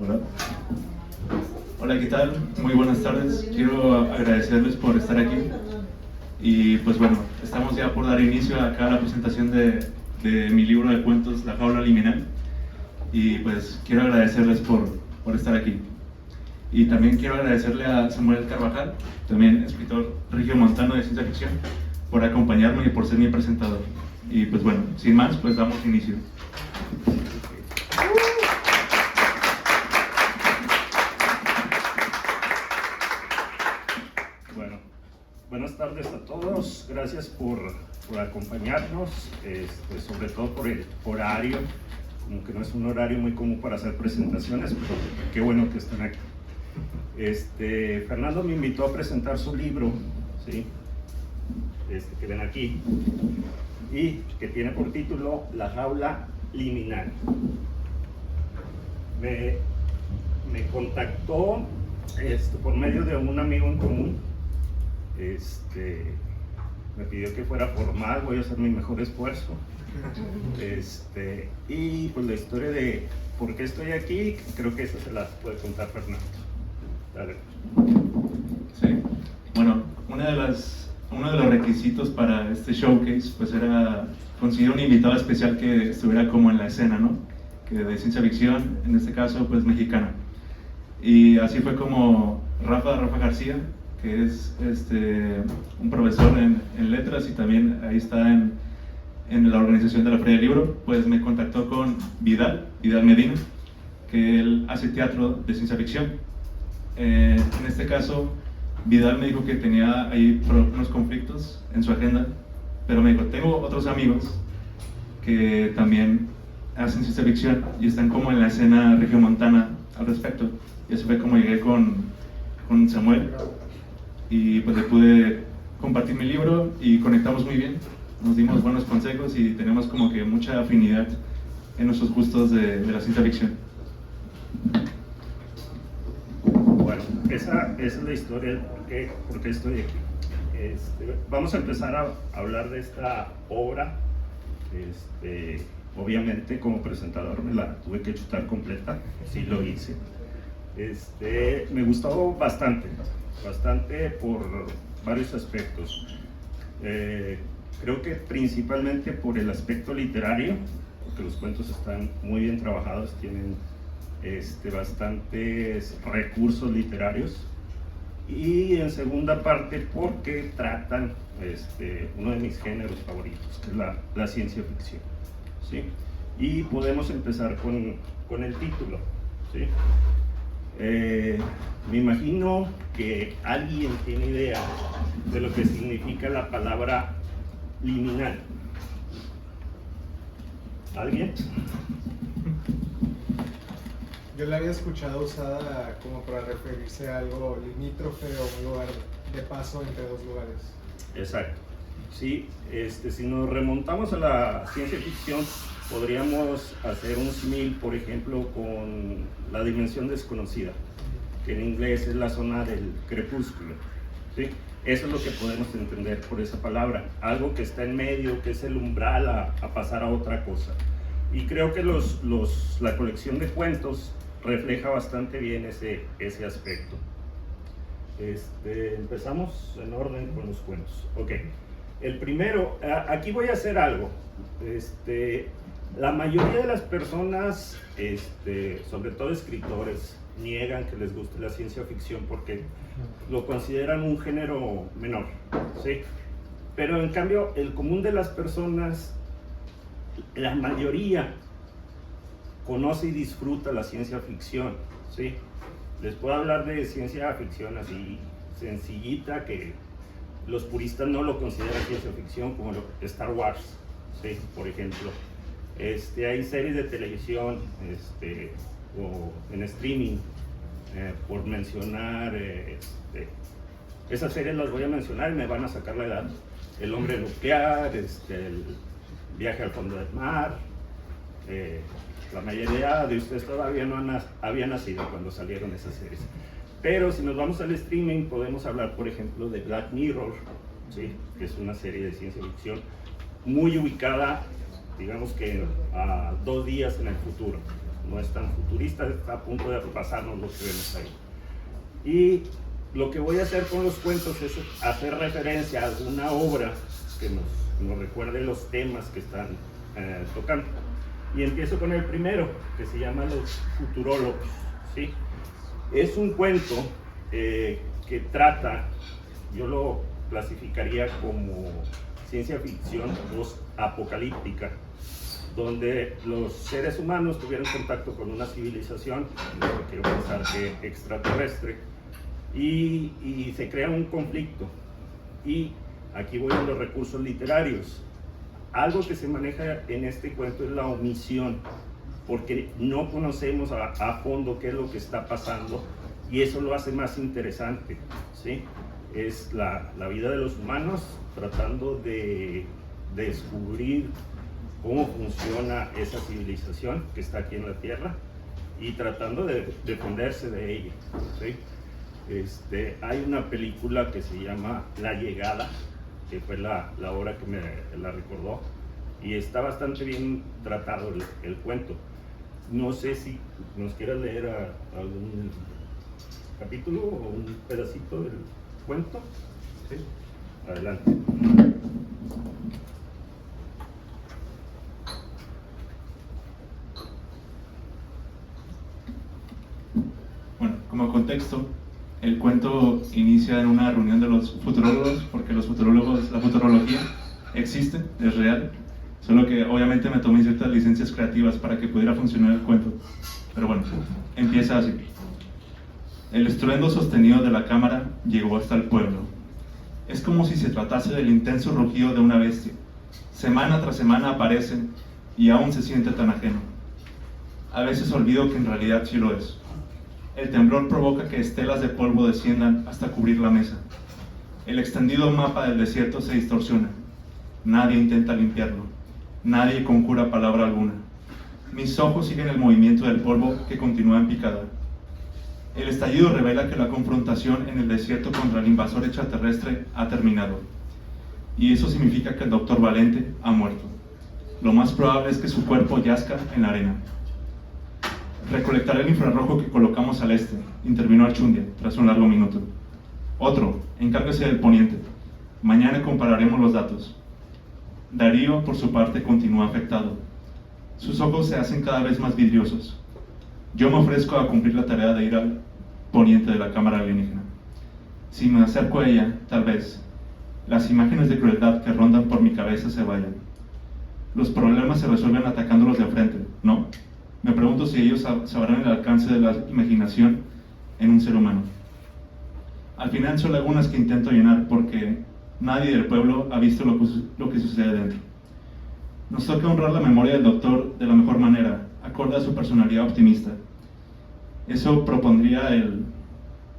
Hola. Hola, ¿qué tal? Muy buenas tardes. Quiero agradecerles por estar aquí. Y pues bueno, estamos ya por dar inicio acá a la presentación de mi libro de cuentos, La Jaula Liminal. Y pues quiero agradecerles por estar aquí. Y también quiero agradecerle a Samuel Carvajal, también escritor regiomontano de ciencia ficción, por acompañarme y por ser mi presentador. Y pues bueno, sin más, pues damos inicio. Bueno, buenas tardes a todos, gracias por acompañarnos, sobre todo por el horario, como que no es un horario muy común para hacer presentaciones, pero qué bueno que están aquí. Fernando me invitó a presentar su libro, ¿sí? Que ven aquí, y que tiene por título La Jaula Liminal. Me contactó por medio de un amigo en común. Me pidió que fuera formal, voy a hacer mi mejor esfuerzo. Y pues la historia de por qué estoy aquí, creo que esa se la puede contar Fernando. Dale. Sí, bueno, uno de los requisitos para este showcase pues era conseguir un invitado especial que estuviera como en la escena, ¿no? Que de ciencia ficción, en este caso pues mexicana. Y así fue como Rafa García, que es un profesor en letras y también ahí está en la organización de la Feria del Libro, pues me contactó con Vidal Medina, que él hace teatro de ciencia ficción. En este caso, Vidal me dijo que tenía ahí unos conflictos en su agenda, pero me dijo, tengo otros amigos que también hacen ciencia ficción y están como en la escena regiomontana al respecto. Y así fue como llegué con Samuel y pues le pude compartir mi libro y conectamos muy bien, nos dimos buenos consejos y tenemos como que mucha afinidad en nuestros gustos de la ciencia ficción. Bueno, esa es la historia del por qué estoy aquí. Vamos a empezar a hablar de esta obra. Obviamente como presentador me la tuve que chutar completa, sí lo hice. Me gustó bastante por varios aspectos. Creo que principalmente por el aspecto literario, porque los cuentos están muy bien trabajados, tienen bastantes recursos literarios, y en segunda parte porque tratan uno de mis géneros favoritos, que es la ciencia ficción, ¿sí? Y podemos empezar con el título, ¿sí? Me imagino que alguien tiene idea de lo que significa la palabra liminal. ¿Alguien? Yo la había escuchado usada como para referirse a algo limítrofe o un lugar de paso entre dos lugares. Exacto. Sí, si nos remontamos a la ciencia ficción, podríamos hacer un símil, por ejemplo, con la dimensión desconocida, que en inglés es la zona del crepúsculo, ¿sí? Eso es lo que podemos entender por esa palabra, algo que está en medio, que es el umbral a pasar a otra cosa. Y creo que la colección de cuentos refleja bastante bien ese aspecto. Empezamos en orden con los cuentos. Ok. El primero, aquí voy a hacer algo. La mayoría de las personas, sobre todo escritores, niegan que les guste la ciencia ficción porque lo consideran un género menor, ¿sí? Pero en cambio, el común de las personas, la mayoría, conoce y disfruta la ciencia ficción, ¿sí? Les puedo hablar de ciencia ficción así sencillita, que los puristas no lo consideran ciencia ficción, como Star Wars, ¿sí? Por ejemplo. Hay series de televisión o en streaming, por mencionar, esas series las voy a mencionar y me van a sacar la edad. El hombre nuclear, el viaje al fondo del mar. La mayoría de ustedes todavía no había nacido cuando salieron esas series. Pero si nos vamos al streaming, podemos hablar, por ejemplo, de Black Mirror, ¿sí? Que es una serie de ciencia ficción muy ubicada, digamos que a 2 días en el futuro, no es tan futurista, está a punto de pasarnos lo que vemos ahí. Y lo que voy a hacer con los cuentos es hacer referencia a alguna obra que nos recuerde los temas que están tocando. Y empiezo con el primero, que se llama Los Futurólogos, ¿sí? Es un cuento que trata, yo lo clasificaría como ciencia ficción post-apocalíptica, donde los seres humanos tuvieron contacto con una civilización, yo quiero pensar que extraterrestre, y se crea un conflicto. Y aquí voy a los recursos literarios. Algo que se maneja en este cuento es la omisión, porque no conocemos a fondo qué es lo que está pasando, y eso lo hace más interesante, ¿sí? Es la vida de los humanos tratando de descubrir cómo funciona esa civilización que está aquí en la Tierra y tratando de defenderse de ella, ¿sí? Hay una película que se llama La Llegada, que fue la obra que me la recordó, y está bastante bien tratado el cuento. No sé si nos quieras leer algún capítulo o un pedacito del cuento. ¿Sí? Adelante. Bueno, como contexto, el cuento inicia en una reunión de los futurólogos, porque los futurólogos, la futurología existe, es real, solo que obviamente me tomé ciertas licencias creativas para que pudiera funcionar el cuento. Pero bueno, empieza así. El estruendo sostenido de la cámara llegó hasta el pueblo. Es como si se tratase del intenso rugido de una bestia. Semana tras semana aparece y aún se siente tan ajeno. A veces olvido que en realidad sí lo es. El temblor provoca que estelas de polvo desciendan hasta cubrir la mesa. El extendido mapa del desierto se distorsiona. Nadie intenta limpiarlo. Nadie conjura palabra alguna. Mis ojos siguen el movimiento del polvo que continúa en picada. El estallido revela que la confrontación en el desierto contra el invasor extraterrestre ha terminado. Y eso significa que el Dr. Valente ha muerto. Lo más probable es que su cuerpo yazca en la arena. Recolectaré el infrarrojo que colocamos al este, intervino Archundia, tras un largo minuto. Otro, encárguese del poniente. Mañana compararemos los datos. Darío, por su parte, continúa afectado. Sus ojos se hacen cada vez más vidriosos. Yo me ofrezco a cumplir la tarea de ir al poniente de la cámara alienígena. Si me acerco a ella, tal vez, las imágenes de crueldad que rondan por mi cabeza se vayan. Los problemas se resuelven atacándolos de frente, ¿no? Me pregunto si ellos sabrán el alcance de la imaginación en un ser humano. Al final son lagunas que intento llenar porque nadie del pueblo ha visto lo que sucede dentro. Nos toca honrar la memoria del doctor de la mejor manera, acorde a su personalidad optimista. Eso propondría el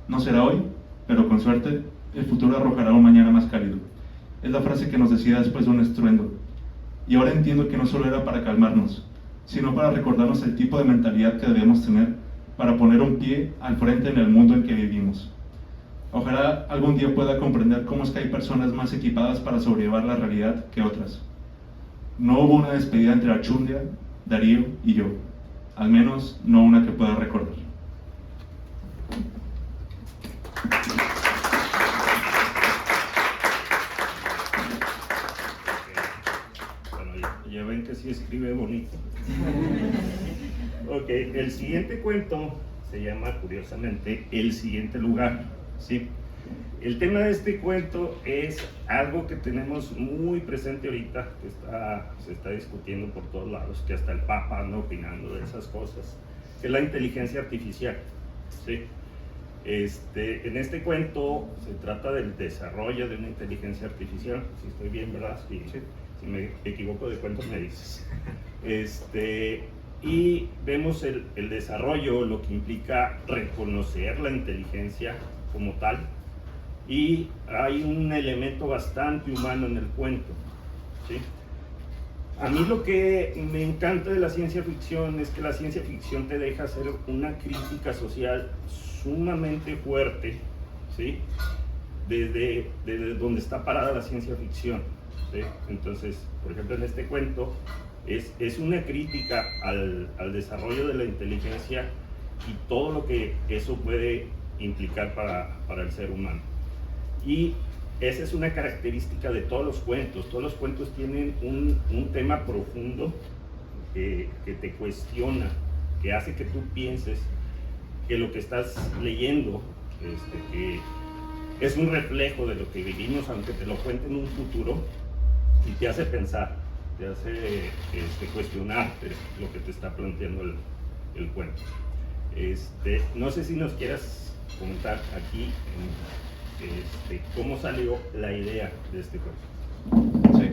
no será hoy, pero con suerte el futuro arrojará un mañana más cálido. Es la frase que nos decía después de un estruendo. Y ahora entiendo que no solo era para calmarnos, sino para recordarnos el tipo de mentalidad que debemos tener para poner un pie al frente en el mundo en que vivimos. Ojalá algún día pueda comprender cómo es que hay personas más equipadas para sobrellevar la realidad que otras. No hubo una despedida entre Archundia, Darío y yo, al menos no una que pueda recordar. Bueno, ya ven que sí escribe bonito. Ok, el siguiente cuento se llama, curiosamente, El Siguiente Lugar, ¿sí? El tema de este cuento es algo que tenemos muy presente ahorita, que se está discutiendo por todos lados, que hasta el Papa anda opinando de esas cosas, que es la inteligencia artificial, ¿sí? En este cuento se trata del desarrollo de una inteligencia artificial, si estoy bien, ¿verdad? Si me equivoco de cuentos me dices. Y vemos el desarrollo, lo que implica reconocer la inteligencia como tal, y hay un elemento bastante humano en el cuento, ¿sí? A mí lo que me encanta de la ciencia ficción es que la ciencia ficción te deja hacer una crítica social sumamente fuerte, ¿sí? Desde donde está parada la ciencia ficción, ¿sí? Entonces, por ejemplo, en este cuento Es una crítica al desarrollo de la inteligencia y todo lo que eso puede implicar para el ser humano. Y esa es una característica de todos los cuentos. Todos los cuentos tienen un tema profundo que te cuestiona, que hace que tú pienses que lo que estás leyendo que es un reflejo de lo que vivimos, aunque te lo cuente en un futuro, y te hace pensar, te hace cuestionarte lo que te está planteando el cuento. No sé si nos quieras comentar aquí cómo salió la idea de este cuento. Sí.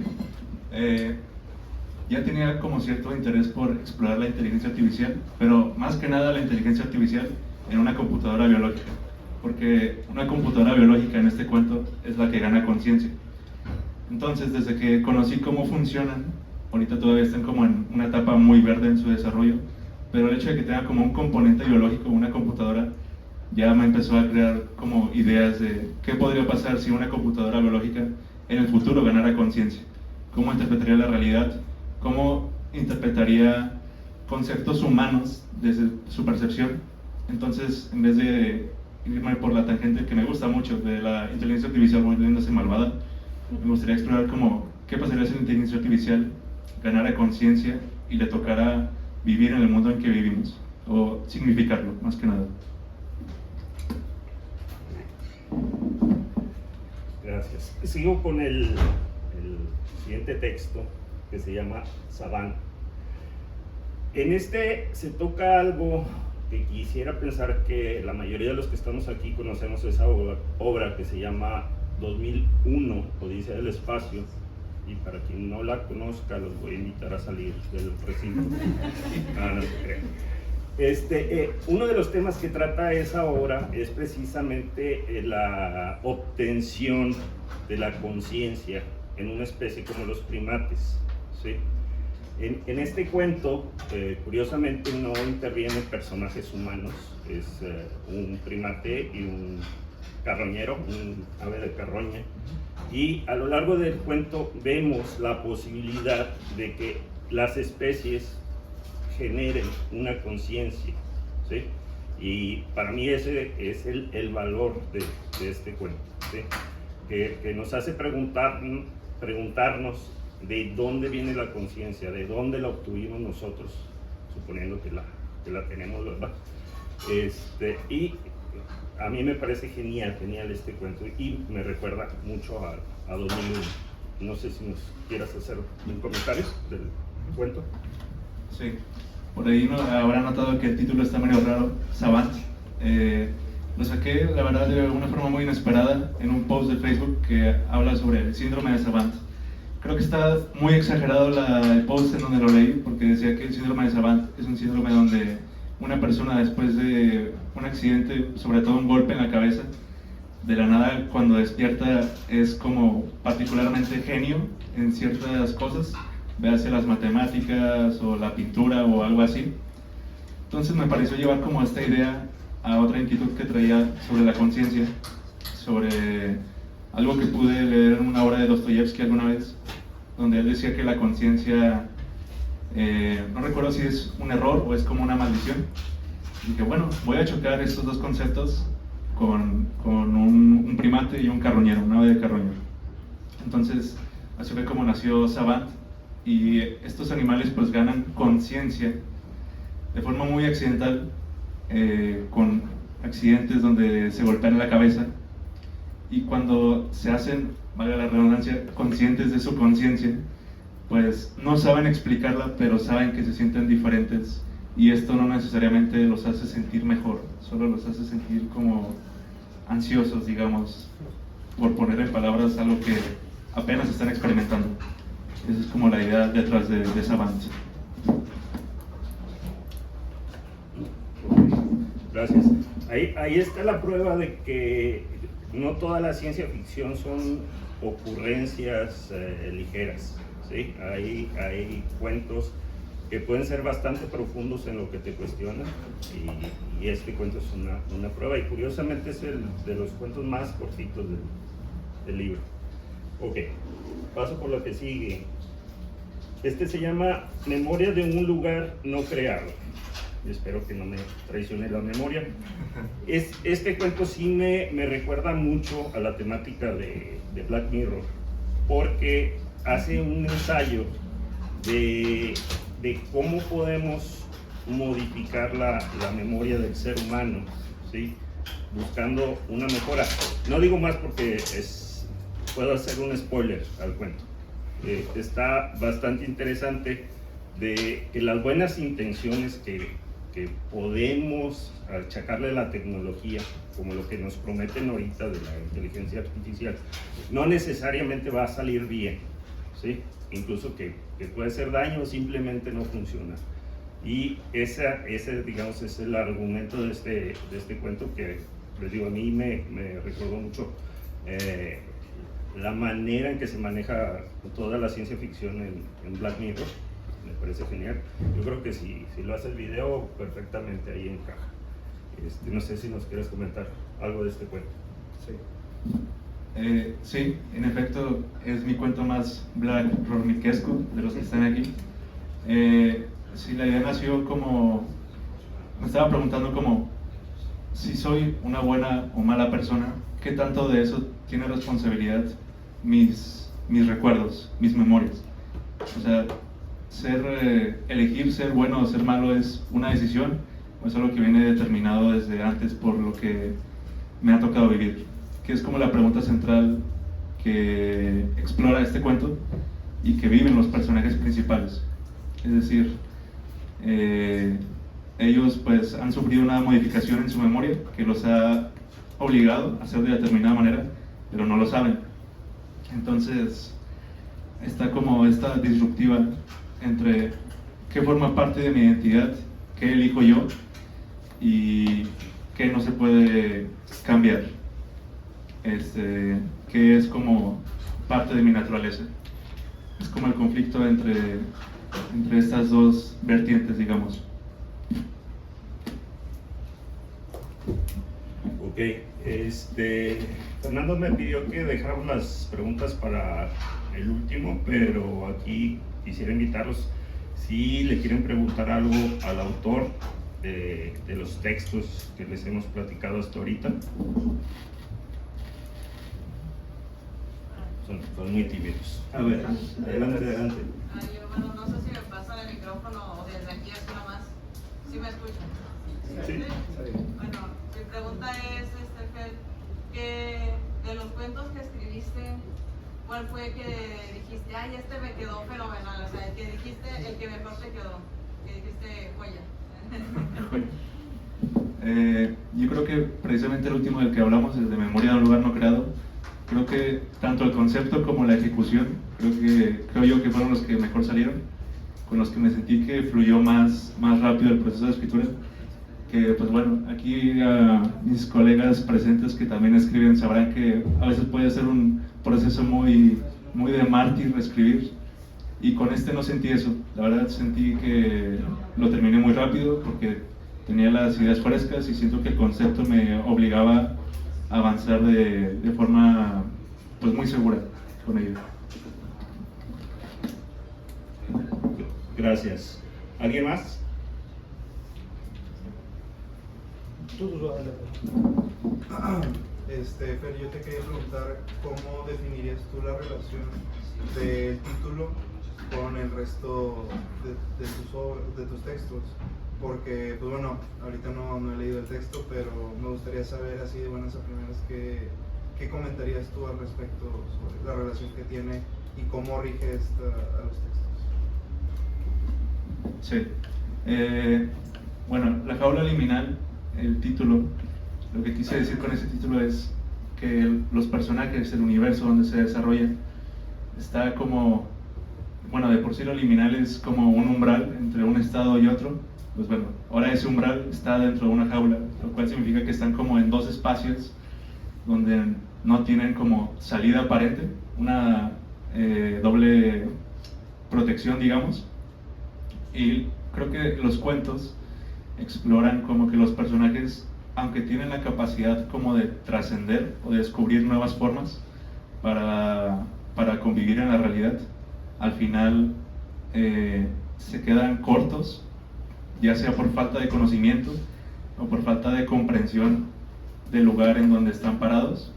Ya tenía como cierto interés por explorar la inteligencia artificial, pero más que nada la inteligencia artificial en una computadora biológica, porque una computadora biológica en este cuento es la que gana conciencia. Entonces, desde que conocí cómo funcionan, ahorita todavía están como en una etapa muy verde en su desarrollo, pero el hecho de que tenga como un componente biológico, una computadora, ya me empezó a crear como ideas de qué podría pasar si una computadora biológica en el futuro ganara conciencia, cómo interpretaría la realidad, cómo interpretaría conceptos humanos desde su percepción. Entonces, en vez de irme por la tangente que me gusta mucho de la inteligencia artificial volviéndose malvada, me gustaría explorar como qué pasaría si la inteligencia artificial ganara conciencia y le tocara vivir en el mundo en que vivimos, o significarlo, más que nada. Gracias. Sigo con el siguiente texto, que se llama Savant. En se toca algo que quisiera pensar que la mayoría de los que estamos aquí conocemos esa obra que se llama 2001, Odisea del Espacio, y para quien no la conozca los voy a invitar a salir del recinto. No se crean. Uno de los temas que trata esa obra es precisamente la obtención de la conciencia en una especie como los primates, ¿sí? En este cuento, curiosamente, no intervienen personajes humanos, es un primate y un carroñero, un ave de carroña, y a lo largo del cuento vemos la posibilidad de que las especies generen una conciencia, ¿sí? Y para mí ese es el valor de este cuento, ¿sí? Que nos hace preguntarnos de dónde viene la conciencia, de dónde la obtuvimos nosotros, suponiendo que la tenemos, ¿verdad? Y a mí me parece genial este cuento y me recuerda mucho a 2001. No sé si nos quieras hacer un comentario del cuento. Sí, por ahí habrán notado que el título está medio raro, Savant. Lo saqué, la verdad, de una forma muy inesperada en un post de Facebook que habla sobre el síndrome de Savant. Creo que está muy exagerado el post en donde lo leí, porque decía que el síndrome de Savant es un síndrome donde una persona después de un accidente, sobre todo un golpe en la cabeza, de la nada cuando despierta es como particularmente genio en ciertas cosas, véase las matemáticas o la pintura o algo así. Entonces me pareció llevar como esta idea a otra inquietud que traía sobre la conciencia, sobre algo que pude leer en una obra de Dostoyevsky alguna vez, donde él decía que la conciencia, no recuerdo si es un error o es como una maldición. Y dije, bueno, voy a chocar estos dos conceptos con un primate y un carroñero, un ave de carroñero. Entonces, así fue como nació Savant, y estos animales pues ganan conciencia de forma muy accidental, con accidentes donde se golpean la cabeza, y cuando se hacen, valga la redundancia, conscientes de su conciencia, pues no saben explicarla, pero saben que se sienten diferentes, y esto no necesariamente los hace sentir mejor, solo los hace sentir como ansiosos, digamos, por poner en palabras algo que apenas están experimentando. Esa es como la idea detrás de Savant. Gracias. Ahí está la prueba de que no toda la ciencia ficción son ocurrencias ligeras, ¿sí? Hay cuentos que pueden ser bastante profundos en lo que te cuestionan, y este cuento es una prueba, y curiosamente es el de los cuentos más cortitos del libro. Ok, paso por lo que sigue. Este se llama Memoria de un lugar no creado. Espero que no me traicione la memoria. Este cuento sí me recuerda mucho a la temática de Black Mirror, porque hace un ensayo de cómo podemos modificar la memoria del ser humano, ¿sí? Buscando una mejora. No digo más porque puedo hacer un spoiler al cuento. Está bastante interesante de que las buenas intenciones que podemos achacarle a la tecnología, como lo que nos prometen ahorita de la inteligencia artificial, no necesariamente va a salir bien, ¿sí? Incluso que puede hacer daño o simplemente no funciona. Y ese, digamos, es el argumento de este cuento que, les digo, a mí me recordó mucho la manera en que se maneja toda la ciencia ficción en Black Mirror. Me parece genial. Yo creo que si lo hace el video, perfectamente ahí encaja. No sé si nos quieres comentar algo de este cuento. Sí. Sí, en efecto, es mi cuento más Black Mirror-esco de los que están aquí. Sí, la idea nació como... Me estaba preguntando como si soy una buena o mala persona, ¿qué tanto de eso tiene responsabilidad mis recuerdos, mis memorias? O sea, elegir ser bueno o ser malo es una decisión, o es algo que viene determinado desde antes por lo que me ha tocado vivir, que es como la pregunta central que explora este cuento y que viven los personajes principales. Es decir, ellos pues han sufrido una modificación en su memoria que los ha obligado a hacer de determinada manera, pero no lo saben. Entonces está como esta disruptiva entre qué forma parte de mi identidad, qué elijo yo y qué no se puede cambiar, qué es como parte de mi naturaleza. Es como el conflicto entre estas dos vertientes, digamos. Ok, Fernando me pidió que dejáramos las preguntas para el último, pero aquí quisiera invitarlos si le quieren preguntar algo al autor de los textos que les hemos platicado hasta ahorita. Son muy tímidos. A ver, adelante. Bueno, no sé si me pasa el micrófono o desde aquí así nomás. ¿Sí me escuchan? Sí. Bueno, mi pregunta es, Fer, que de los cuentos que escribiste, ¿cuál fue que dijiste, ay, este me quedó fenomenal? O sea, el que dijiste, el que mejor te quedó, que dijiste, joya. Yo creo que precisamente el último del que hablamos, el de Memoria de un lugar no creado, creo que tanto el concepto como la ejecución, creo yo que fueron los que mejor salieron, con los que me sentí que fluyó más rápido el proceso de escritura. Que pues bueno, aquí a mis colegas presentes que también escriben sabrán que a veces puede ser un proceso muy de mártir escribir, y con este no sentí eso. La verdad sentí que lo terminé muy rápido porque tenía las ideas frescas y siento que el concepto me obligaba a avanzar de forma pues muy segura con ello. Gracias. ¿Alguien más? Fer, yo te quería preguntar cómo definirías tú la relación del título con el resto de tus textos, porque pues bueno, ahorita no he leído el texto, pero me gustaría saber así de buenas a primeras qué comentarías tú al respecto sobre la relación que tiene y cómo rige esta a los textos. Sí. Bueno, La jaula liminal, el título, lo que quise decir con ese título es que los personajes, el universo donde se desarrolla, está como, bueno, de por sí lo liminal es como un umbral entre un estado y otro. Pues bueno, ahora ese umbral está dentro de una jaula, lo cual significa que están como en dos espacios donde no tienen como salida aparente, una doble protección, digamos. Y creo que los cuentos exploran como que los personajes, aunque tienen la capacidad como de trascender o de descubrir nuevas formas para convivir en la realidad, al final se quedan cortos, ya sea por falta de conocimiento o por falta de comprensión del lugar en donde están parados.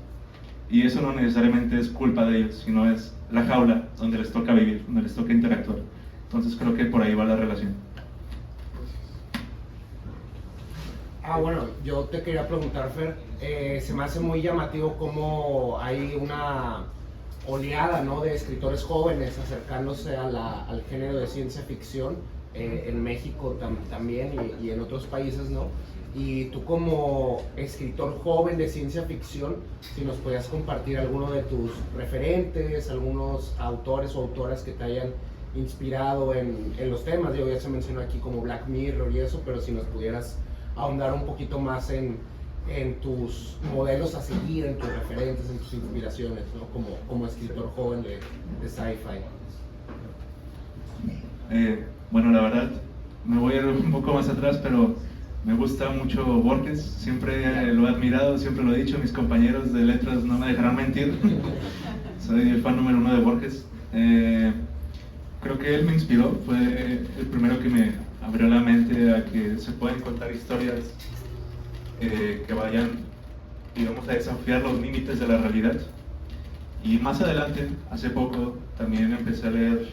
Y eso no necesariamente es culpa de ellos, sino es la jaula donde les toca vivir, donde les toca interactuar. Entonces creo que por ahí va la relación. Bueno, yo te quería preguntar, Fer, se me hace muy llamativo cómo hay una oleada, ¿no?, de escritores jóvenes acercándose al género de ciencia ficción, en México también y en otros países, ¿no? Y tú como escritor joven de ciencia ficción, si nos podías compartir alguno de tus referentes, algunos autores o autoras que te hayan inspirado en los temas. Yo ya se mencionó aquí como Black Mirror y eso, pero si nos pudieras ahondar un poquito más en tus modelos a seguir, en tus referentes, en tus inspiraciones, ¿no?, como escritor joven de sci-fi. Bueno, la verdad, me voy a ir un poco más atrás, pero me gusta mucho Borges, siempre lo he admirado, siempre lo he dicho, mis compañeros de letras no me dejarán mentir, soy el fan número 1 de Borges. Creo que él me inspiró, fue el primero que me abrió la mente a que se pueden contar historias que vayan, digamos, a desafiar los límites de la realidad. Y más adelante, hace poco, también empecé a leer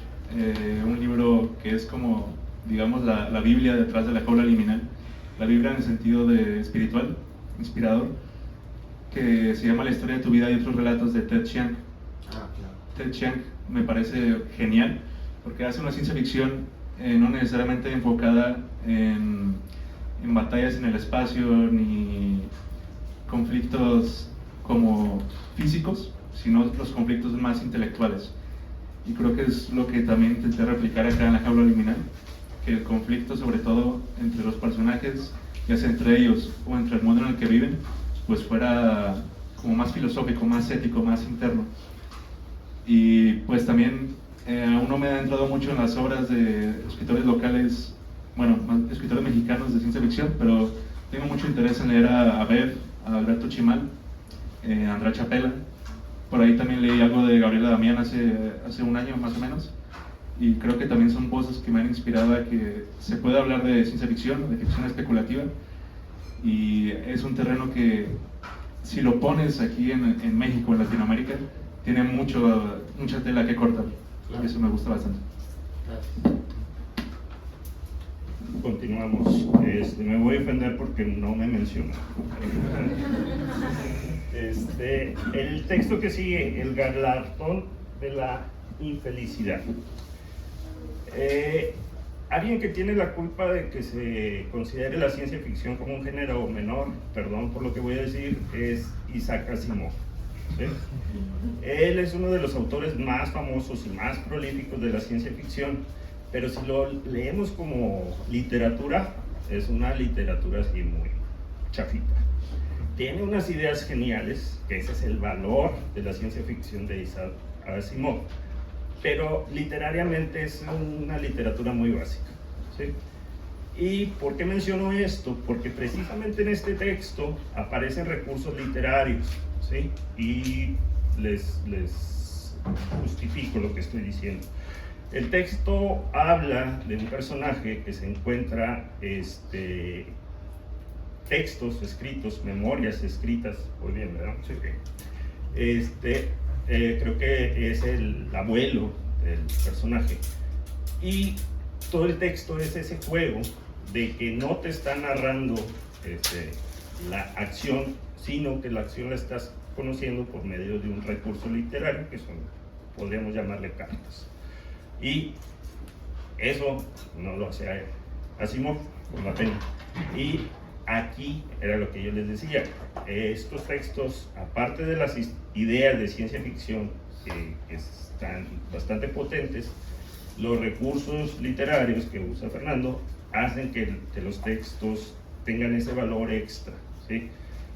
un libro que es como, digamos, la Biblia detrás de la jaula liminal, la Biblia en el sentido de espiritual, inspirador, que se llama La historia de tu vida y otros relatos, de Ted Chiang. Ted Chiang me parece genial, porque hace una ciencia ficción no necesariamente enfocada en batallas en el espacio ni conflictos como físicos, sino los conflictos más intelectuales. Y creo que es lo que también intenté replicar acá en la jaula liminal, que el conflicto, sobre todo entre los personajes, ya sea entre ellos o entre el mundo en el que viven, pues fuera como más filosófico, más ético, más interno. Y pues también aún no me he adentrado mucho en las obras de escritores locales, bueno, escritores mexicanos de ciencia ficción, pero tengo mucho interés en leer a Bev, a Alberto Chimal, a Andrea Chapela. Por ahí también leí algo de Gabriela Damián hace un año más o menos, y creo que también son voces que me han inspirado a que se pueda hablar de ciencia ficción, de ficción especulativa, y es un terreno que, si lo pones aquí en México, en Latinoamérica, tiene mucha tela que cortar. Claro. Eso me gusta bastante. Gracias. Continuamos. Me voy a ofender porque no me menciona. El texto que sigue, el galardón de la infelicidad. Alguien que tiene la culpa de que se considere la ciencia ficción como un género menor, perdón por lo que voy a decir, es Isaac Asimov. ¿Sí? Él es uno de los autores más famosos y más prolíficos de la ciencia ficción, pero si lo leemos como literatura, es una literatura así muy chafita. Tiene unas ideas geniales, que ese es el valor de la ciencia ficción de Isaac Asimov, pero literariamente es una literatura muy básica. ¿Sí? ¿Y por qué menciono esto? Porque precisamente en este texto aparecen recursos literarios, ¿sí? Y les justifico lo que estoy diciendo. El texto habla de un personaje que se encuentra textos escritos, memorias escritas, muy bien, ¿verdad? Sí, okay. Creo que es el abuelo del personaje, y todo el texto es ese juego de que no te está narrando la acción, sino que la acción la estás conociendo por medio de un recurso literario que podríamos llamarle cartas. Y eso no lo hace Asimov, por la pena. Y aquí era lo que yo les decía, estos textos, aparte de las ideas de ciencia ficción que están bastante potentes, los recursos literarios que usa Fernando hacen que los textos tengan ese valor extra, ¿sí?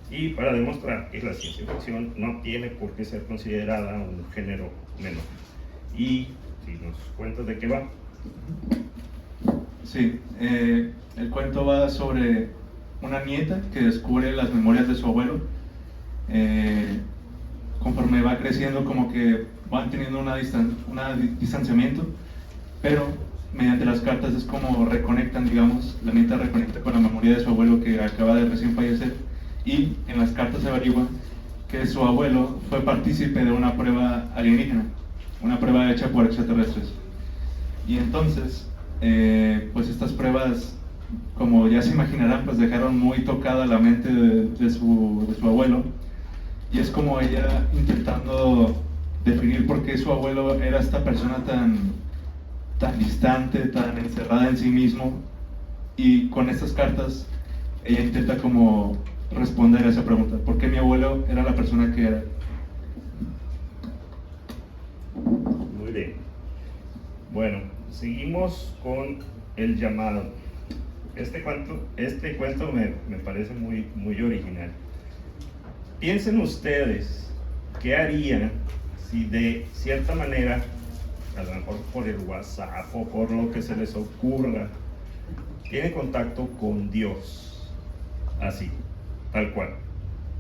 Y para demostrar que la ciencia ficción no tiene por qué ser considerada un género menor. Y si nos cuentas de qué va. Sí, el cuento va sobre una nieta que descubre las memorias de su abuelo. Conforme va creciendo, como que van teniendo un distanciamiento, pero mediante las cartas es como reconectan, digamos, la nieta reconecta con la memoria de su abuelo que acaba de recién fallecer, y en las cartas se averigua que su abuelo fue partícipe de una prueba alienígena, una prueba hecha por extraterrestres. Y entonces, pues estas pruebas, como ya se imaginarán, pues dejaron muy tocada la mente de su abuelo, y es como ella intentando definir por qué su abuelo era esta persona tan distante, tan encerrada en sí mismo, y con estas cartas ella intenta como responder a esa pregunta: ¿por qué mi abuelo era la persona que era? Muy bien. Bueno, seguimos con el llamado. Este cuento me parece muy original. Piensen ustedes, ¿qué harían si de cierta manera, a lo mejor por el WhatsApp o por lo que se les ocurra, tienen contacto con Dios? Así, tal cual,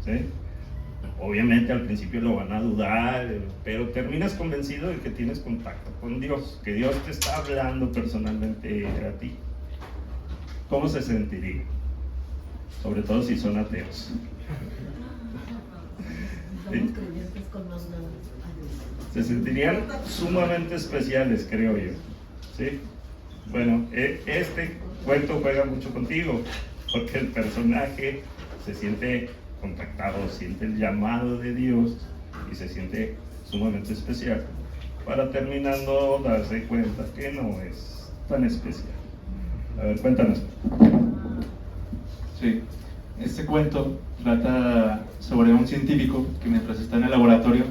¿sí? Obviamente al principio lo van a dudar, pero terminas convencido de que tienes contacto con Dios, que Dios te está hablando personalmente a ti. ¿Cómo se sentiría? Sobre todo si son ateos. ¿Sí? Se sentirían sumamente especiales, creo yo. ¿Sí? Bueno, este cuento juega mucho contigo, porque el personaje se siente contactado, siente el llamado de Dios y se siente sumamente especial, para terminando darse cuenta que no es tan especial. A ver, cuéntanos. Sí, este cuento trata sobre un científico que mientras está en el laboratorio,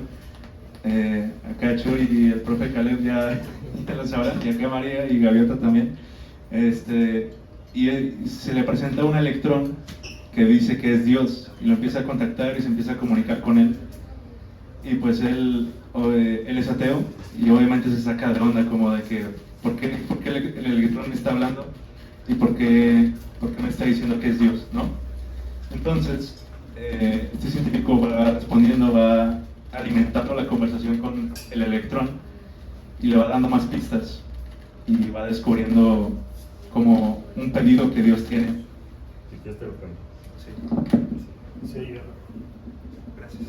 acá Chuy y el profe Caleb ya te lo sabrán, y acá María y Gaviota también, y se le presenta un electrón que dice que es Dios, y lo empieza a contactar y se empieza a comunicar con él, y pues él es ateo, y obviamente se saca de onda como de que ¿por qué el electrón me está hablando? ¿Y por qué me está diciendo que es Dios? ¿No? Entonces, este científico va respondiendo, va alimentando la conversación con el electrón y le va dando más pistas, y va descubriendo como un pedido que Dios tiene. Si quieres te lo cambio. Sí. Sí, ya. Gracias.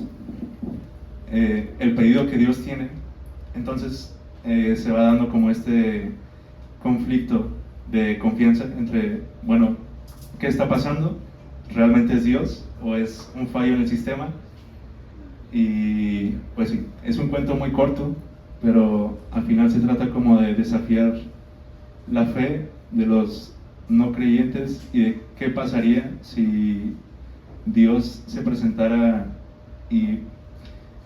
El pedido que Dios tiene. Entonces se va dando como este conflicto de confianza entre, bueno, ¿qué está pasando? ¿Realmente es Dios o es un fallo en el sistema? Y pues sí, es un cuento muy corto, pero al final se trata como de desafiar la fe de los no creyentes y de qué pasaría si Dios se presentara. Y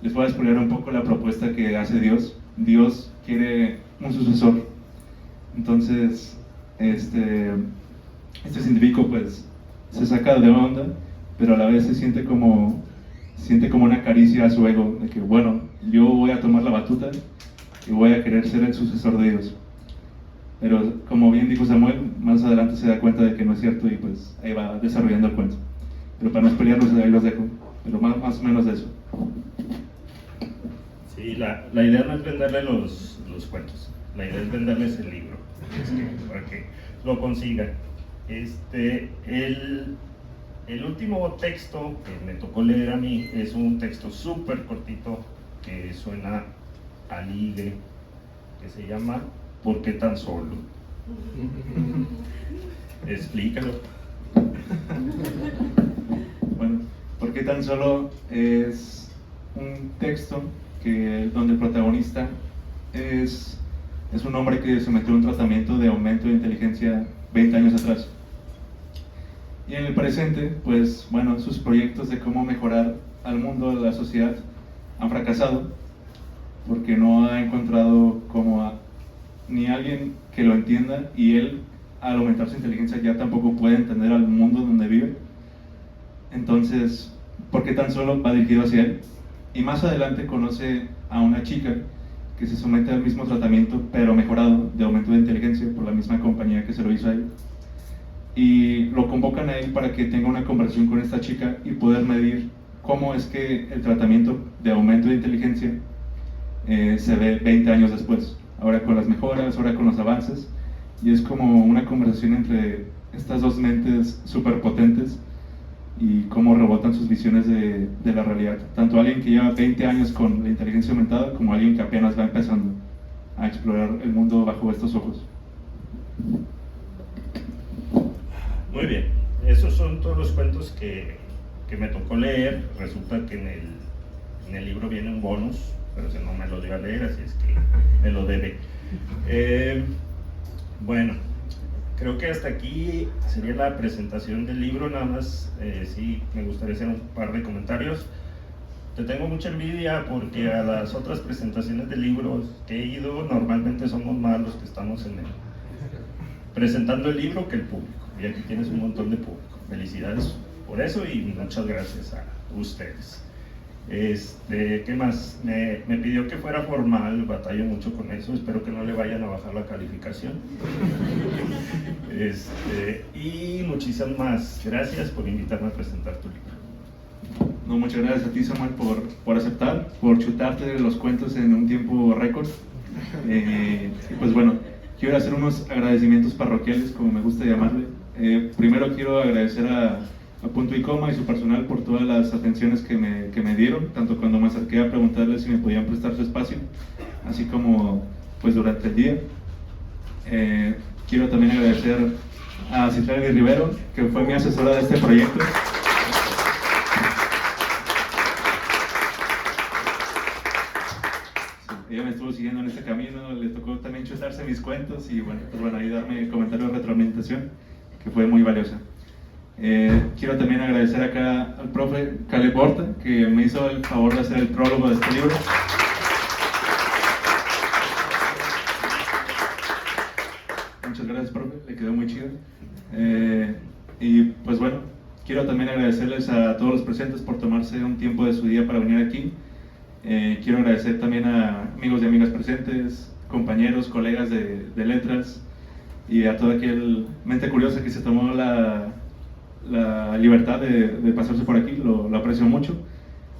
les voy a explicar un poco la propuesta que hace Dios. Dios quiere un sucesor. Entonces, este científico pues se saca de onda, pero a la vez se siente como una caricia a su ego, de que bueno, yo voy a tomar la batuta y voy a querer ser el sucesor de Dios. Pero como bien dijo Samuel, más adelante se da cuenta de que no es cierto, y pues ahí va desarrollando el cuento. Pero para no spoilearlos, ahí los dejo, pero más o menos de eso. Sí, la idea no es venderle los cuentos, la idea es venderles el libro, para que lo consigan. El último texto que me tocó leer a mí es un texto súper cortito que suena a ligue, que se llama ¿Por qué tan solo? Explícalo. Bueno, ¿por qué tan solo? Es un texto donde el protagonista es un hombre que se metió en un tratamiento de aumento de inteligencia 20 años atrás. Y en el presente, pues bueno, sus proyectos de cómo mejorar al mundo, a la sociedad, han fracasado, porque no ha encontrado ni alguien que lo entienda, y él, al aumentar su inteligencia, ya tampoco puede entender al mundo donde vive. Entonces, ¿por qué tan solo? Va dirigido hacia él. Y más adelante conoce a una chica que se somete al mismo tratamiento, pero mejorado, de aumento de inteligencia por la misma compañía que se lo hizo a él. Y lo convocan a él para que tenga una conversación con esta chica y poder medir cómo es que el tratamiento de aumento de inteligencia se ve 20 años después, ahora con las mejoras, ahora con los avances. y es como una conversación entre estas dos mentes superpotentes y cómo rebotan sus visiones de la realidad. Tanto alguien que lleva 20 años con la inteligencia aumentada como alguien que apenas va empezando a explorar el mundo bajo estos ojos. Muy bien, esos son todos los cuentos que me tocó leer. Resulta que en el libro viene un bonus, pero ese no me lo dio a leer, así es que me lo debe. Bueno, creo que hasta aquí sería la presentación del libro. Nada más, sí, me gustaría hacer un par de comentarios. Te tengo mucha envidia porque a las otras presentaciones de libros que he ido, normalmente somos más los que estamos presentando el libro que el público. Y aquí tienes un montón de público. Felicidades por eso y muchas gracias a ustedes. ¿Qué más? Me pidió que fuera formal, batallo mucho con eso, espero que no le vayan a bajar la calificación. Y muchísimas más gracias por invitarme a presentar tu libro. No, muchas gracias a ti, Samuel, por aceptar, por chutarte los cuentos en un tiempo récord. Y pues bueno, quiero hacer unos agradecimientos parroquiales, como me gusta llamarle. Primero quiero agradecer a Punto y Coma y su personal por todas las atenciones que me dieron, tanto cuando me acerqué a preguntarles si me podían prestar su espacio, así como pues durante el día. Quiero también agradecer a Citlali Rivero, que fue mi asesora de este proyecto. Ella me estuvo siguiendo en este camino, le tocó también chutarse mis cuentos y bueno, pues bueno, ahí darme comentarios de retroalimentación, que fue muy valiosa. Quiero también agradecer acá al profe Caleb Horta, que me hizo el favor de hacer el prólogo de este libro. Muchas gracias, profe, le quedó muy chido. Y pues bueno, quiero también agradecerles a todos los presentes por tomarse un tiempo de su día para venir aquí. Quiero agradecer también a amigos y amigas presentes, compañeros, colegas de letras y a toda aquel mente curiosa que se tomó la libertad de pasarse por aquí, lo aprecio mucho.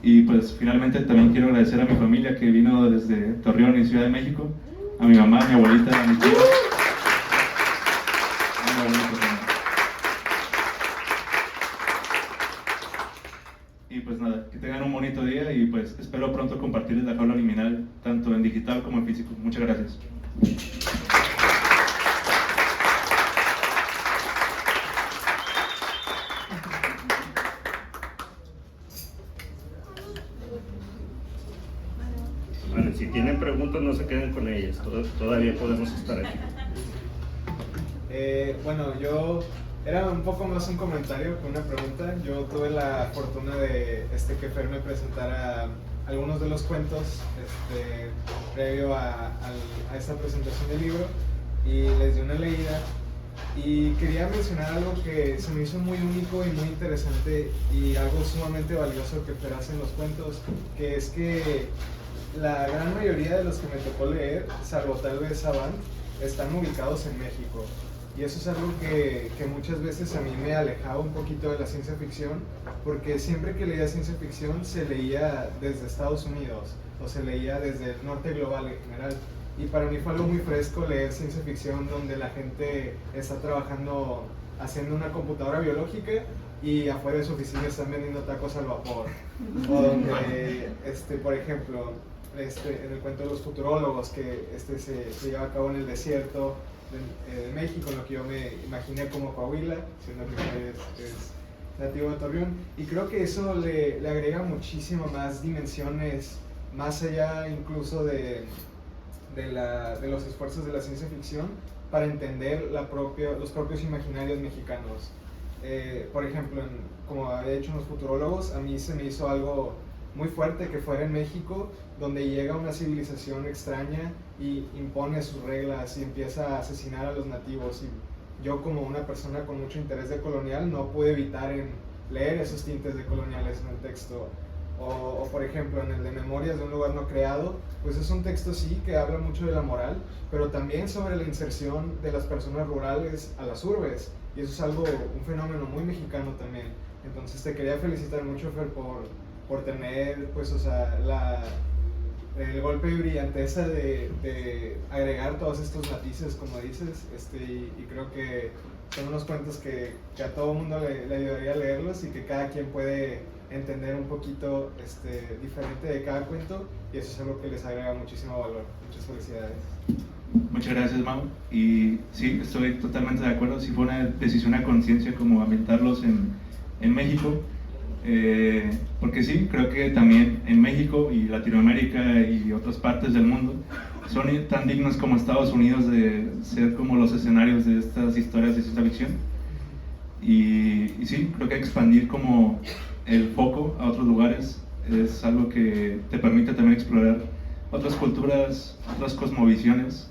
Y pues finalmente también quiero agradecer a mi familia que vino desde Torreón y Ciudad de México, a mi mamá, a mi abuelita, a mi tía. Y pues nada, que tengan un bonito día y pues espero pronto compartirles la jaula liminal tanto en digital como en físico. Muchas gracias. Vale, si tienen preguntas no se queden con ellas, todavía podemos estar aquí. Bueno, yo era un poco más un comentario que una pregunta. Yo tuve la fortuna de que Fer me presentara algunos de los cuentos previo a esta presentación del libro y les di una leída y quería mencionar algo que se me hizo muy único y muy interesante y algo sumamente valioso que Fer hace en los cuentos, que es que la gran mayoría de los que me tocó leer, salvo tal vez Savant, están ubicados en México. Y eso es algo que muchas veces a mí me alejaba un poquito de la ciencia ficción, porque siempre que leía ciencia ficción se leía desde Estados Unidos o se leía desde el norte global en general. Y para mí fue algo muy fresco leer ciencia ficción donde la gente está trabajando haciendo una computadora biológica y afuera de su oficina están vendiendo tacos al vapor. O donde, por ejemplo, en el cuento de los futurólogos, que se lleva a cabo en el desierto de México, en lo que yo me imaginé como Coahuila, siendo que es nativo de Torreón, y creo que eso le agrega muchísimo más dimensiones, más allá incluso de los esfuerzos de la ciencia ficción, para entender los propios imaginarios mexicanos. Por ejemplo, como había hecho en los futurólogos, a mí se me hizo algo muy fuerte que fuera en México, donde llega una civilización extraña y impone sus reglas y empieza a asesinar a los nativos. Y yo, como una persona con mucho interés de colonial, no pude evitar en leer esos tintes de coloniales en el texto. O por ejemplo, en el de Memorias de un lugar no creado, pues es un texto sí que habla mucho de la moral, pero también sobre la inserción de las personas rurales a las urbes. Y eso es un fenómeno muy mexicano también. Entonces te quería felicitar mucho, Fer, por tener pues, el golpe de brillanteza de agregar todos estos matices, como dices, y creo que son unos cuentos que a todo mundo le ayudaría a leerlos y que cada quien puede entender un poquito diferente de cada cuento, y eso es algo que les agrega muchísimo valor. Muchas felicidades. Muchas gracias, Mau. Y sí, estoy totalmente de acuerdo. Sí fue una decisión a conciencia como ambientarlos en México. Porque sí, creo que también en México y Latinoamérica y otras partes del mundo son tan dignos como Estados Unidos de ser como los escenarios de estas historias de ciencia ficción. Y sí, creo que expandir como el foco a otros lugares es algo que te permite también explorar otras culturas, otras cosmovisiones,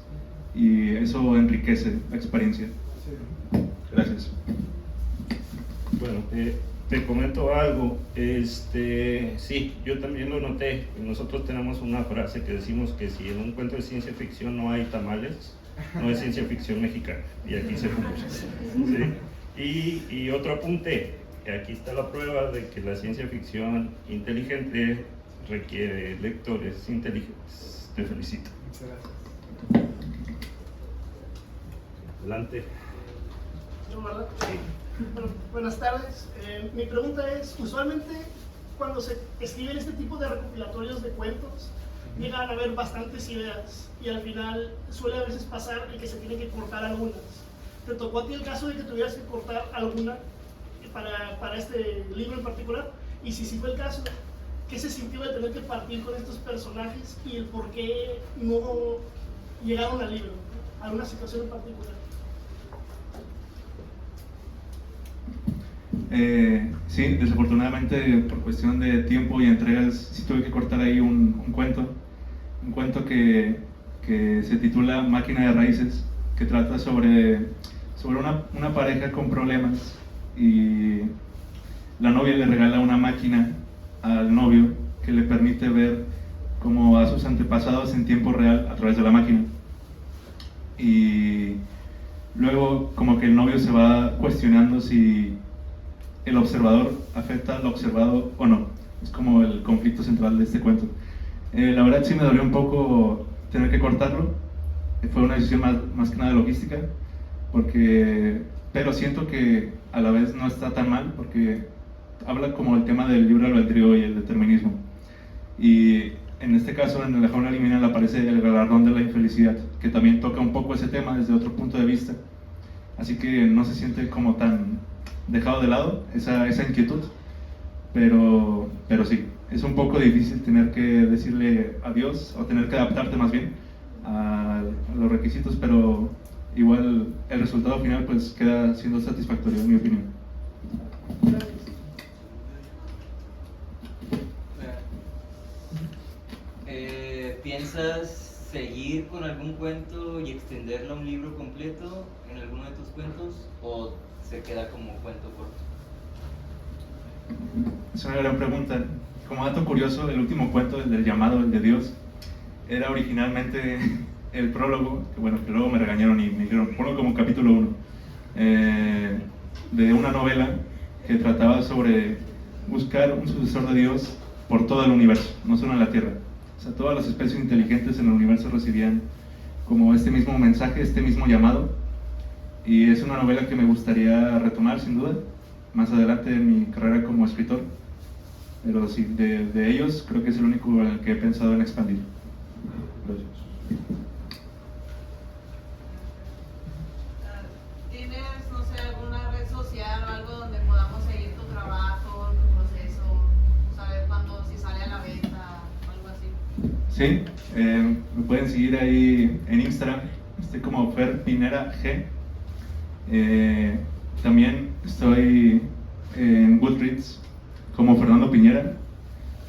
y eso enriquece la experiencia. Sí. Gracias. Bueno, te comento algo. Sí, yo también lo noté. Nosotros tenemos una frase que decimos que si en un cuento de ciencia ficción no hay tamales, no es ciencia ficción mexicana. Y aquí se cumple. ¿Sí? Y otro apunte. Aquí está la prueba de que la ciencia ficción inteligente requiere lectores inteligentes. Te felicito. Muchas gracias. Adelante. Bueno, buenas tardes. Mi pregunta es, usualmente cuando se escriben este tipo de recopilatorios de cuentos, llegan a haber bastantes ideas y al final suele a veces pasar el que se tiene que cortar algunas. ¿Te tocó a ti el caso de que tuvieras que cortar alguna para este libro en particular? Y si sí fue el caso, ¿qué se sintió de tener que partir con estos personajes y el por qué no llegaron al libro, a una situación en particular? Sí, desafortunadamente por cuestión de tiempo y entregas sí tuve que cortar ahí un cuento que se titula Máquina de Raíces, que trata sobre una pareja con problemas y la novia le regala una máquina al novio que le permite ver como a sus antepasados en tiempo real a través de la máquina. Y luego como que el novio se va cuestionando si el observador afecta al observado o no. Es como el conflicto central de este cuento. La verdad sí me dolió un poco tener que cortarlo. Fue una decisión más que nada logística, pero siento que a la vez no está tan mal, porque habla como el tema del libre albedrío y el determinismo. Y en este caso, en La Jaula Liminal aparece el galardón de la infelicidad, que también toca un poco ese tema desde otro punto de vista. Así que no se siente como tan dejado de lado esa inquietud, pero sí, es un poco difícil tener que decirle adiós o tener que adaptarte más bien a los requisitos, pero igual el resultado final pues queda siendo satisfactorio en mi opinión. ¿Piensas seguir con algún cuento y extenderlo a un libro completo en alguno de tus cuentos o se queda como cuento corto? Es una gran pregunta. Como dato curioso, el último cuento, el del llamado, el de Dios, era originalmente el prólogo, que luego me regañaron y me dijeron, ponlo como capítulo 1, de una novela que trataba sobre buscar un sucesor de Dios por todo el universo, no solo en la Tierra. O sea, todas las especies inteligentes en el universo recibían como este mismo mensaje, este mismo llamado. Y es una novela que me gustaría retomar, sin duda, más adelante en mi carrera como escritor. Pero sí, de ellos creo que es el único en el que he pensado en expandir. Gracias. ¿Tienes, no sé, alguna red social o algo donde podamos seguir tu trabajo, tu proceso, saber cuándo, si sale a la venta o algo así? Sí, me pueden seguir ahí en Instagram, estoy como Fer Pinera G. También estoy en Goodreads como Fernando Piñera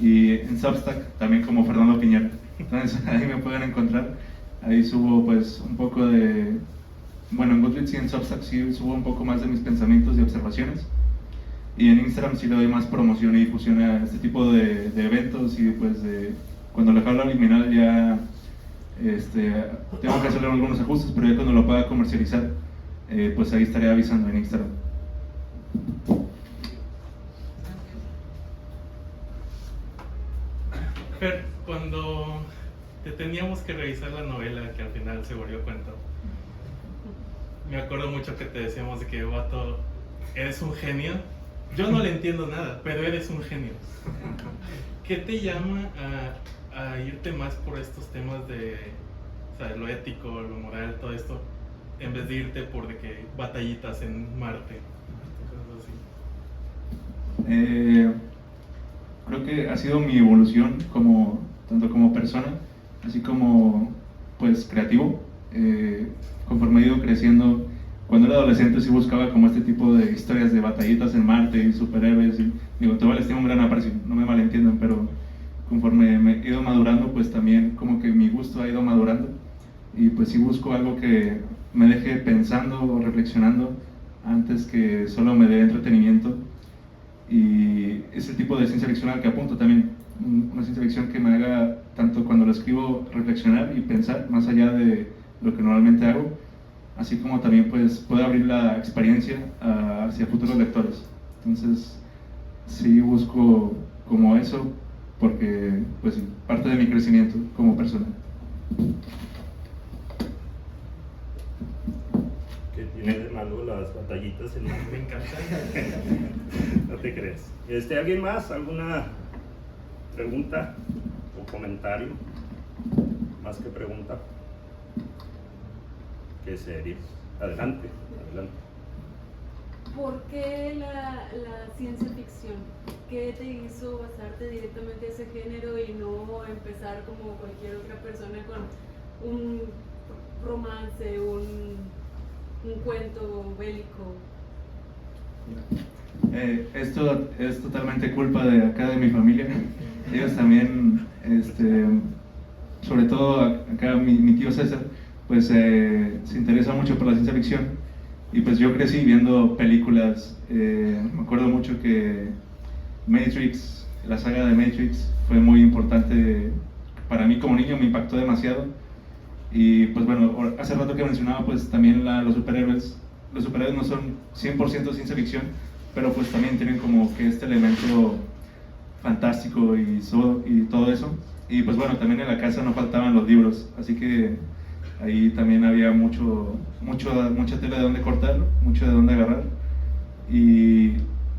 y en Substack también como Fernando Piñera. Entonces ahí me pueden encontrar. Ahí subo pues un poco en Goodreads y en Substack sí subo un poco más de mis pensamientos y observaciones. Y en Instagram sí le doy más promoción y difusión a este tipo de eventos y pues cuando La Jaula Liminal ya tengo que hacerle algunos ajustes, pero ya cuando lo pueda comercializar pues ahí estaré avisando en Instagram. Fer, cuando te teníamos que revisar la novela que al final se volvió cuento. Me acuerdo mucho que te decíamos de que, vato, eres un genio. Yo no le entiendo nada, pero eres un genio. ¿Qué te llama a irte más por estos temas de, o sea, lo ético, lo moral, todo esto, en vez de irte por de que batallitas en Marte? Cosas así. Creo que ha sido mi evolución tanto como persona, así como pues creativo. Conforme he ido creciendo, cuando era adolescente sí buscaba como este tipo de historias de batallitas en Marte y superhéroes. Y, digo, todavía les tengo un gran aprecio, no me malentiendan, pero conforme me he ido madurando, pues también como que mi gusto ha ido madurando. Y pues sí busco algo que me deje pensando o reflexionando antes que solo me dé entretenimiento. Y es el tipo de ciencia ficción al que apunto también, una ciencia ficción que me haga, tanto cuando lo escribo, reflexionar y pensar más allá de lo que normalmente hago, así como también pues puede abrir la experiencia hacia futuros lectores. Entonces sí busco como eso, porque pues sí, parte de mi crecimiento como persona. ¿Qué tiene de malo las batallitas en Marte? Me encanta. No te crees. ¿Alguien más? ¿Alguna pregunta o comentario? Más que pregunta. Qué serio. Adelante, adelante. ¿Por qué la ciencia ficción? ¿Qué te hizo basarte directamente en ese género y no empezar como cualquier otra persona con un romance, un cuento bélico? Esto es totalmente culpa de acá de mi familia. Ellos también, sobre todo acá mi tío César, pues se interesa mucho por la ciencia ficción, y pues yo crecí viendo películas. Me acuerdo mucho que Matrix, la saga de Matrix, fue muy importante para mí como niño, me impactó demasiado. Y pues bueno, hace rato que mencionaba pues también los superhéroes no son 100% ciencia ficción, pero pues también tienen como que este elemento fantástico y todo eso. Y pues bueno, también en la casa no faltaban los libros, así que ahí también había mucha tela de dónde cortar, mucho de dónde agarrar. Y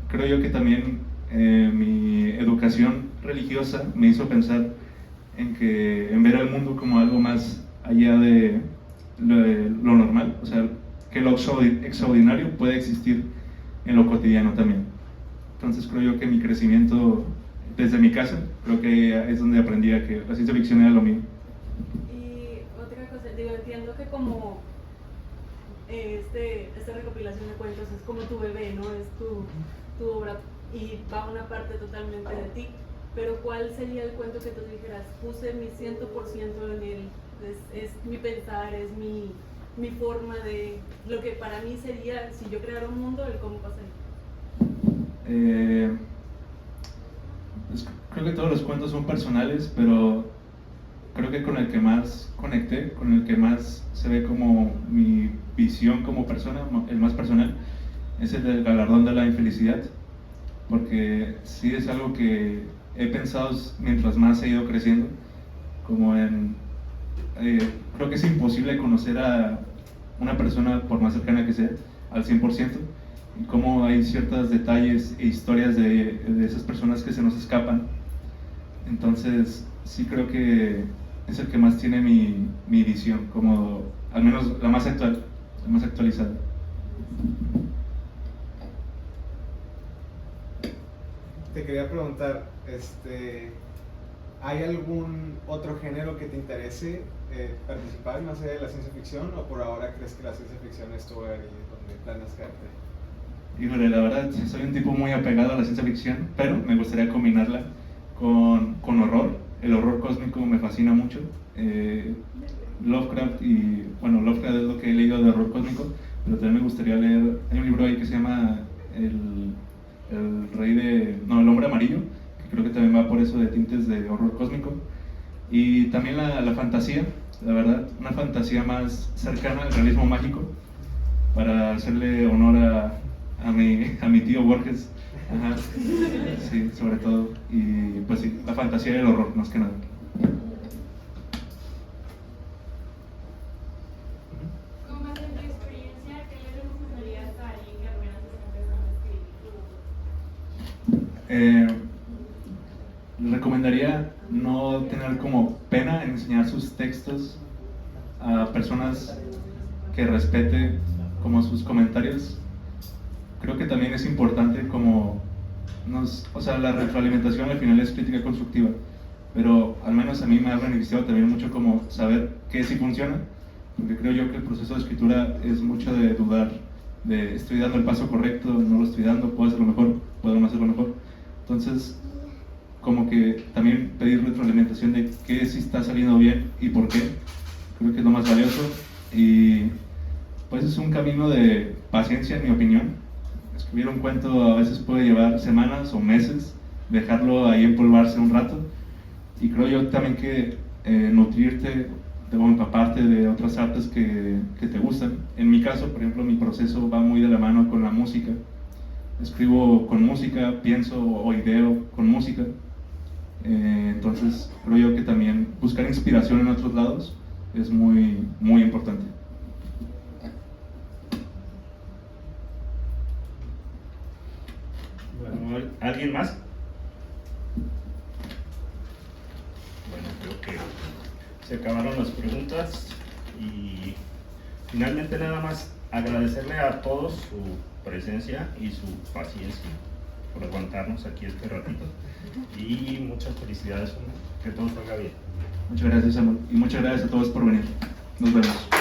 creo yo que también mi educación religiosa me hizo pensar en ver al mundo como algo más allá de lo normal, o sea, que lo extraordinario puede existir en lo cotidiano también. Entonces creo yo que mi crecimiento desde mi casa, creo que es donde aprendí a que la ciencia ficción era lo mío. Entiendo que como esta recopilación de cuentos es como tu bebé, ¿no? Es tu obra y va una parte totalmente de ti, pero ¿cuál sería el cuento que tú dijeras, puse mi 100% en él, es mi pensar, es mi forma de lo que para mí sería, si yo creara un mundo, el cómo pasaría? Pues, creo que todos los cuentos son personales, pero creo que con el que más conecté, con el que más se ve como mi visión como persona, el más personal, es el del galardón de la infelicidad, porque sí es algo que he pensado mientras más he ido creciendo, como creo que es imposible conocer a una persona, por más cercana que sea, al 100%, y cómo hay ciertos detalles e historias de esas personas que se nos escapan. Entonces sí creo que es el que más tiene mi visión, como al menos la más actual, la más actualizada. Te quería preguntar, ¿hay algún otro género que te interese participar más allá de la ciencia ficción, o por ahora crees que la ciencia ficción es tu lugar y donde planeas quedarte? Híjole, la verdad, soy un tipo muy apegado a la ciencia ficción, pero me gustaría combinarla con horror. El horror cósmico me fascina mucho. Lovecraft Lovecraft es lo que he leído de horror cósmico, pero también me gustaría leer, hay un libro ahí que se llama El Hombre Amarillo, que creo que también va por eso de tintes de horror cósmico. Y también la fantasía, la verdad, una fantasía más cercana al realismo mágico, para hacerle honor a mi tío Borges. Ajá. Sí, sobre todo. Y pues sí, la fantasía y el horror, más que nada. Les recomendaría no tener como pena en enseñar sus textos a personas que respete como sus comentarios. Creo que también es importante como o sea, la retroalimentación al final es crítica constructiva, pero al menos a mí me ha beneficiado también mucho como saber qué sí funciona, porque creo yo que el proceso de escritura es mucho de dudar, de estoy dando el paso correcto, no lo estoy dando, puedo hacerlo mejor, puedo no hacerlo mejor. Entonces, como que también pedir retroalimentación de qué sí está saliendo bien y por qué, creo que es lo más valioso. Y pues es un camino de paciencia, en mi opinión. Escribir un cuento a veces puede llevar semanas o meses, dejarlo ahí empolvarse un rato. Y creo yo también que nutrirte o empaparte de otras artes que te gustan. En mi caso, por ejemplo, mi proceso va muy de la mano con la música. Escribo con música, pienso o ideo con música. Entonces creo yo que también buscar inspiración en otros lados es muy, muy importante. Bueno, ¿alguien más? Bueno, creo que se acabaron las preguntas y finalmente nada más agradecerle a todos su presencia y su paciencia por aguantarnos aquí este ratito y muchas felicidades, que todo salga bien. Muchas gracias, amor, y muchas gracias a todos por venir. Nos vemos.